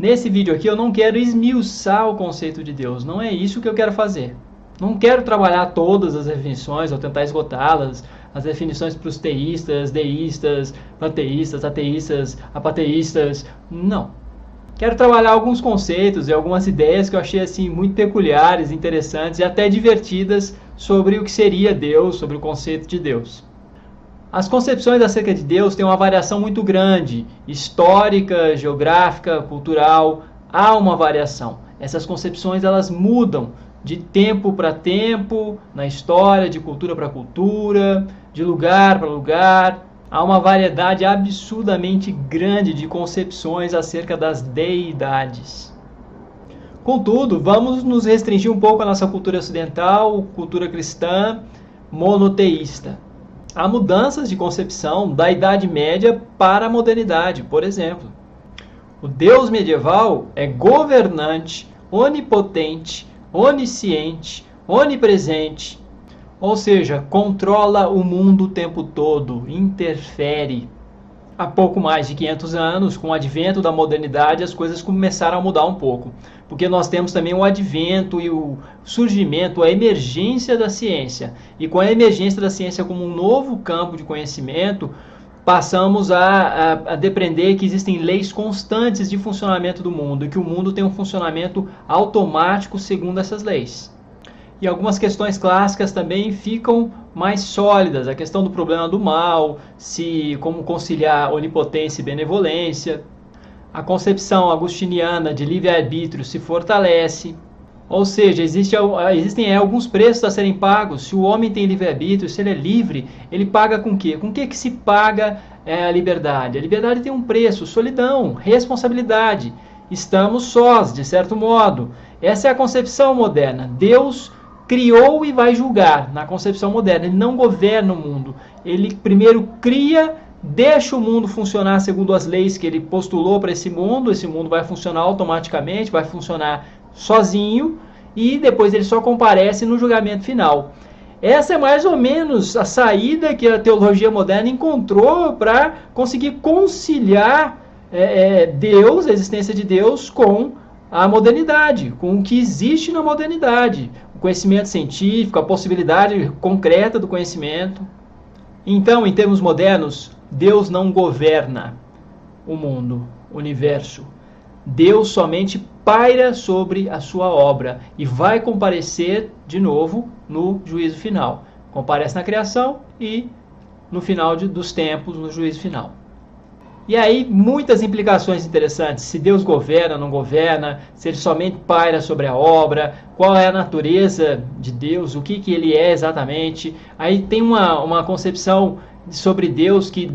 nesse vídeo aqui eu não quero esmiuçar o conceito de Deus, não é isso que eu quero fazer. Não quero trabalhar todas as definições ou tentar esgotá-las, as definições para os teístas, deístas, panteístas, ateístas, apateístas, não. Quero trabalhar alguns conceitos e algumas ideias que eu achei assim muito peculiares, interessantes e até divertidas sobre o que seria Deus, sobre o conceito de Deus. As concepções acerca de Deus têm uma variação muito grande, histórica, geográfica, cultural, há uma variação. Essas concepções elas mudam de tempo para tempo, na história, de cultura para cultura, de lugar para lugar. Há uma variedade absurdamente grande de concepções acerca das deidades. Contudo, vamos nos restringir um pouco à nossa cultura ocidental, cultura cristã, monoteísta. Há mudanças de concepção da Idade Média para a modernidade, por exemplo. O Deus medieval é governante, onipotente, onisciente, onipresente, ou seja, controla o mundo o tempo todo, interfere. Há pouco mais de 500 anos, com o advento da modernidade, as coisas começaram a mudar um pouco. Porque nós temos também o advento e o surgimento, a emergência da ciência. E com a emergência da ciência como um novo campo de conhecimento, passamos a depreender que existem leis constantes de funcionamento do mundo e que o mundo tem um funcionamento automático segundo essas leis. E algumas questões clássicas também ficam mais sólidas. A questão do problema do mal, como conciliar onipotência e benevolência. A concepção agustiniana de livre-arbítrio se fortalece. Ou seja, existem alguns preços a serem pagos. Se o homem tem livre-arbítrio, se ele é livre, ele paga com o quê? Com o que se paga a liberdade? A liberdade tem um preço, solidão, responsabilidade. Estamos sós, de certo modo. Essa é a concepção moderna. Deus criou e vai julgar na concepção moderna. Ele não governa o mundo. Ele primeiro cria, deixa o mundo funcionar segundo as leis que ele postulou para esse mundo. Esse mundo vai funcionar automaticamente, vai funcionar sozinho e depois ele só comparece no julgamento final. Essa é mais ou menos a saída que a teologia moderna encontrou para conseguir conciliar Deus, a existência de Deus, com a modernidade, com o que existe na modernidade. Conhecimento científico, a possibilidade concreta do conhecimento. Então, em termos modernos, Deus não governa o mundo, o universo. Deus somente paira sobre a sua obra e vai comparecer de novo no juízo final. Comparece na criação e no final dos tempos, no juízo final. E aí, muitas implicações interessantes. Se Deus governa, não governa, se ele somente paira sobre a obra, qual é a natureza de Deus, o que ele é exatamente. Aí tem uma concepção sobre Deus que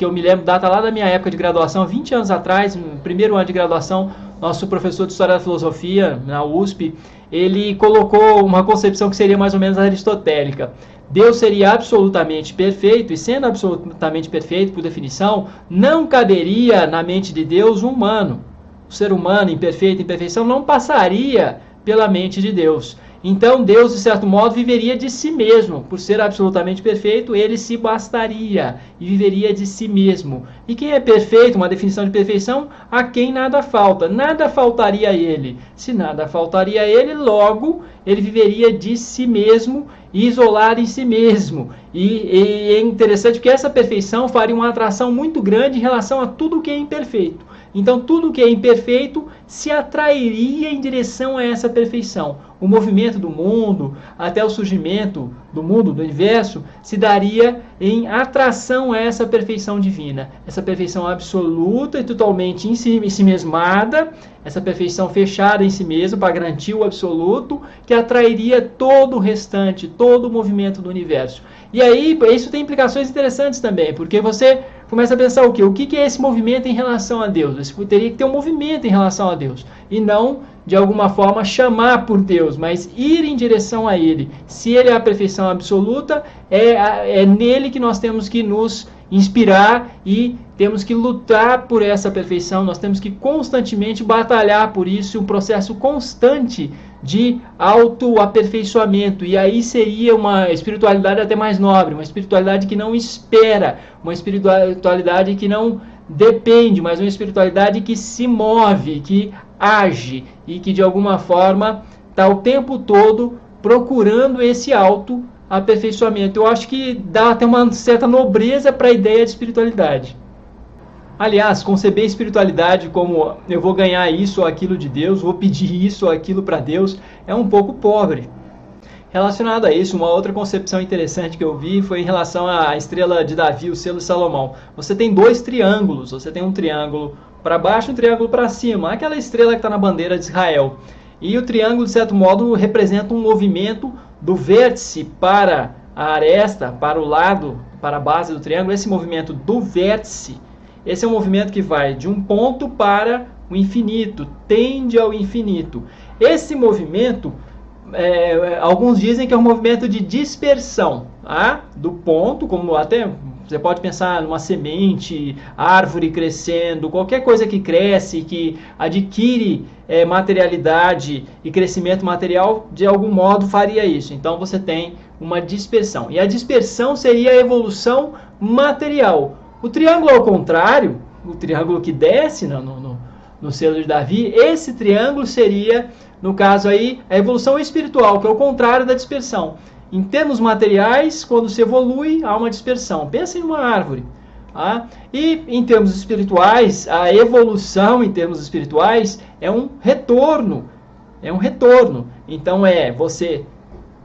eu me lembro, data lá da minha época de graduação, 20 anos atrás, no primeiro ano de graduação, nosso professor de História da Filosofia, na USP, ele colocou uma concepção que seria mais ou menos aristotélica. Deus seria absolutamente perfeito, e sendo absolutamente perfeito, por definição, não caberia na mente de Deus um humano. O ser humano, imperfeito, imperfeição, não passaria pela mente de Deus. Então, Deus, de certo modo, viveria de si mesmo. Por ser absolutamente perfeito, ele se bastaria e viveria de si mesmo. E quem é perfeito, uma definição de perfeição, a quem nada falta. Nada faltaria a ele. Se nada faltaria a ele, logo, ele viveria de si mesmo, isolado em si mesmo. E é interessante que essa perfeição faria uma atração muito grande em relação a tudo que é imperfeito. Então, tudo que é imperfeito se atrairia em direção a essa perfeição. O movimento do mundo, até o surgimento do mundo, do universo, se daria em atração a essa perfeição divina. Essa perfeição absoluta e totalmente em si mesmada, essa perfeição fechada em si mesmo para garantir o absoluto, que atrairia todo o restante, todo o movimento do universo. E aí, isso tem implicações interessantes também, porque você começa a pensar o quê? O que é esse movimento em relação a Deus? Você teria que ter um movimento em relação a Deus, e não, de alguma forma, chamar por Deus, mas ir em direção a Ele. Se Ele é a perfeição absoluta, é nele que nós temos que nos inspirar e temos que lutar por essa perfeição, nós temos que constantemente batalhar por isso, um processo constante de autoaperfeiçoamento, e aí seria uma espiritualidade até mais nobre, uma espiritualidade que não espera, uma espiritualidade que não depende, mas uma espiritualidade que se move, que age e que de alguma forma está o tempo todo procurando esse autoaperfeiçoamento. Eu acho que dá até uma certa nobreza para a ideia de espiritualidade. Aliás, conceber espiritualidade como eu vou ganhar isso ou aquilo de Deus, vou pedir isso ou aquilo para Deus, é um pouco pobre. Relacionado a isso, uma outra concepção interessante que eu vi foi em relação à estrela de Davi, o selo de Salomão. Você tem dois triângulos, você tem um triângulo para baixo e um triângulo para cima, aquela estrela que está na bandeira de Israel. E o triângulo, de certo modo, representa um movimento do vértice para a aresta, para o lado, para a base do triângulo. Esse movimento do vértice, esse é um movimento que vai de um ponto para o infinito, tende ao infinito. Esse movimento, alguns dizem que é um movimento de dispersão, do ponto, como até você pode pensar numa semente, árvore crescendo, qualquer coisa que cresce, que adquire materialidade e crescimento material, de algum modo faria isso. Então você tem uma dispersão. E a dispersão seria a evolução material. O triângulo ao contrário, o triângulo que desce no selo de Davi, esse triângulo seria, no caso aí, a evolução espiritual, que é o contrário da dispersão. Em termos materiais, quando se evolui, há uma dispersão. Pensa em uma árvore. E em termos espirituais, a evolução em termos espirituais é um retorno. É um retorno. Então você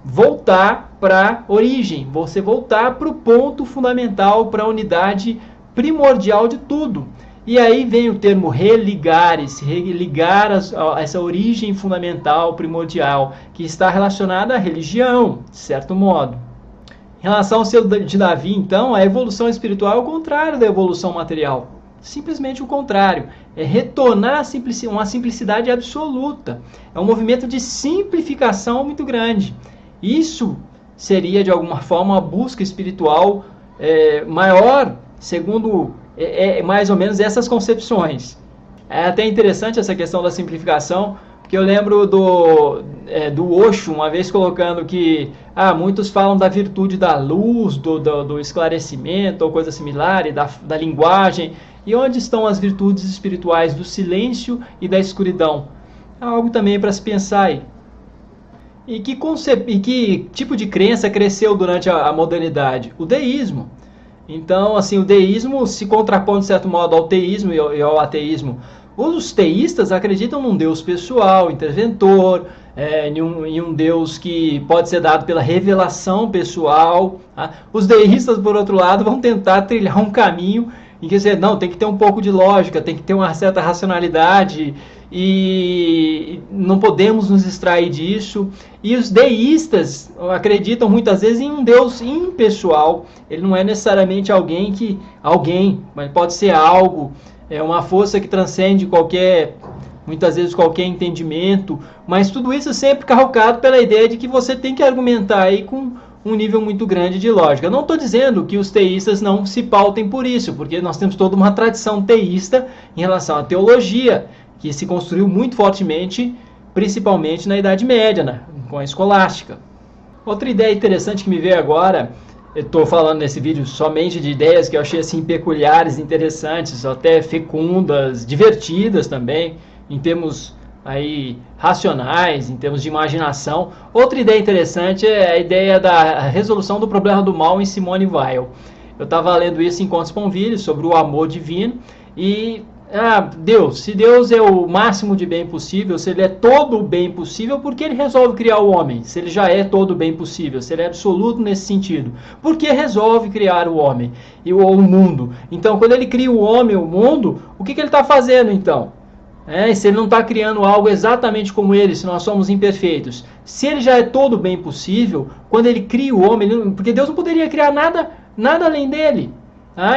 voltar para a origem, você voltar para o ponto fundamental, para a unidade primordial de tudo. E aí vem o termo religar, se religar a essa origem fundamental, primordial, que está relacionada à religião, de certo modo. Em relação ao selo de Davi, então, a evolução espiritual é o contrário da evolução material. Simplesmente o contrário. É retornar a uma simplicidade absoluta. É um movimento de simplificação muito grande. Isso seria, de alguma forma, uma busca espiritual maior, segundo mais ou menos essas concepções. É até interessante essa questão da simplificação, porque eu lembro do Osho, uma vez colocando que muitos falam da virtude da luz, do esclarecimento, ou coisa similar, e da linguagem, e onde estão as virtudes espirituais do silêncio e da escuridão? É algo também para se pensar aí. E que tipo de crença cresceu durante a modernidade? O deísmo. Então, assim, o deísmo se contrapõe, de certo modo, ao teísmo e ao ateísmo. Os teístas acreditam num Deus pessoal, interventor, em um Deus que pode ser dado pela revelação pessoal. Os deístas, por outro lado, vão tentar trilhar um caminho em que não, tem que ter um pouco de lógica, tem que ter uma certa racionalidade, e não podemos nos extrair disso. E os deístas acreditam muitas vezes em um Deus impessoal. Ele não é necessariamente alguém, mas pode ser algo, uma força que transcende muitas vezes qualquer entendimento, mas tudo isso sempre calcado pela ideia de que você tem que argumentar aí com um nível muito grande de lógica. Eu não estou dizendo que os teístas não se pautem por isso, porque nós temos toda uma tradição teísta em relação à teologia, que se construiu muito fortemente, principalmente na Idade Média, com a escolástica. Outra ideia interessante que me veio agora, eu estou falando nesse vídeo somente de ideias que eu achei assim peculiares, interessantes, até fecundas, divertidas também, em termos aí racionais, em termos de imaginação. Outra ideia interessante é a ideia da resolução do problema do mal em Simone Weil. Eu estava lendo isso em Contos Sponville, sobre o amor divino, e se Deus é o máximo de bem possível, se ele é todo o bem possível, por que ele resolve criar o homem? Se ele já é todo o bem possível, se ele é absoluto nesse sentido, por que resolve criar o homem ou o mundo? Então, quando ele cria o homem, o mundo, o que ele está fazendo então? Se ele não está criando algo exatamente como ele, se nós somos imperfeitos, se ele já é todo o bem possível, quando ele cria o homem, porque Deus não poderia criar nada além dele.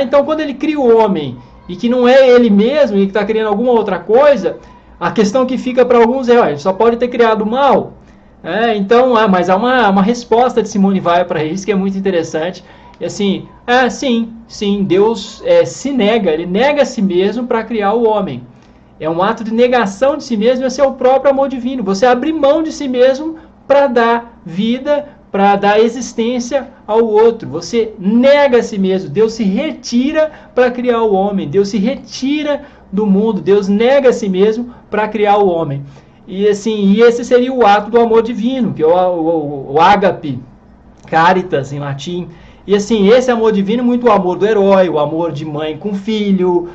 Então, quando ele cria o homem, e que não é ele mesmo, e que está criando alguma outra coisa, a questão que fica para alguns ele só pode ter criado o mal. Então, mas há uma resposta de Simone Weil para isso, que é muito interessante. E assim, sim, Deus ele nega a si mesmo para criar o homem. É um ato de negação de si mesmo, esse é o próprio amor divino. Você abre mão de si mesmo para dar vida, para dar existência ao outro. Você nega a si mesmo. Deus se retira para criar o homem. Deus se retira do mundo. Deus nega a si mesmo para criar o homem. E assim, esse seria o ato do amor divino, que é o ágape, caritas em latim. E assim, esse amor divino é muito o amor do herói, o amor de mãe com filho,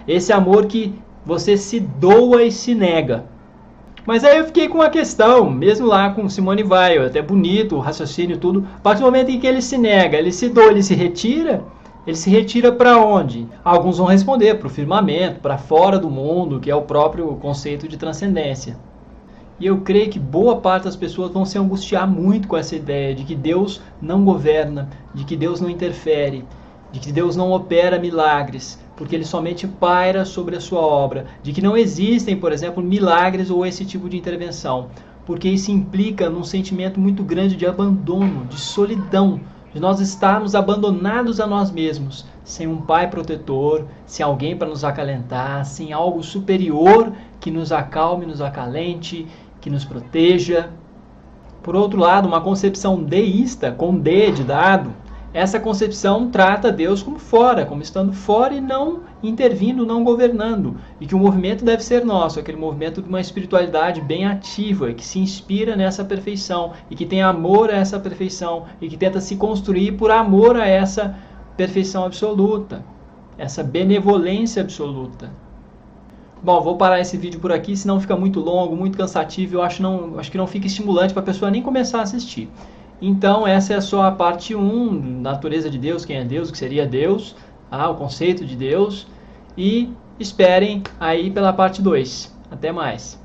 esse amor que você se doa e se nega. Mas aí eu fiquei com uma questão, mesmo lá com Simone Weil, até bonito, o raciocínio e tudo, a partir do momento em que ele se nega, ele se doa, ele se retira para onde? Alguns vão responder, para o firmamento, para fora do mundo, que é o próprio conceito de transcendência. E eu creio que boa parte das pessoas vão se angustiar muito com essa ideia de que Deus não governa, de que Deus não interfere, de que Deus não opera milagres, porque Ele somente paira sobre a sua obra, de que não existem, por exemplo, milagres ou esse tipo de intervenção, porque isso implica num sentimento muito grande de abandono, de solidão, de nós estarmos abandonados a nós mesmos, sem um pai protetor, sem alguém para nos acalentar, sem algo superior que nos acalme, nos acalente, que nos proteja. Por outro lado, uma concepção deísta, com D de dado, essa concepção trata Deus como fora, como estando fora e não intervindo, não governando. E que o movimento deve ser nosso, aquele movimento de uma espiritualidade bem ativa, que se inspira nessa perfeição, e que tem amor a essa perfeição, e que tenta se construir por amor a essa perfeição absoluta, essa benevolência absoluta. Bom, vou parar esse vídeo por aqui, senão fica muito longo, muito cansativo, eu acho que não fica estimulante para a pessoa nem começar a assistir. Então, essa é só a parte 1, natureza de Deus, quem é Deus, o que seria Deus, o conceito de Deus, e esperem aí pela parte 2. Até mais!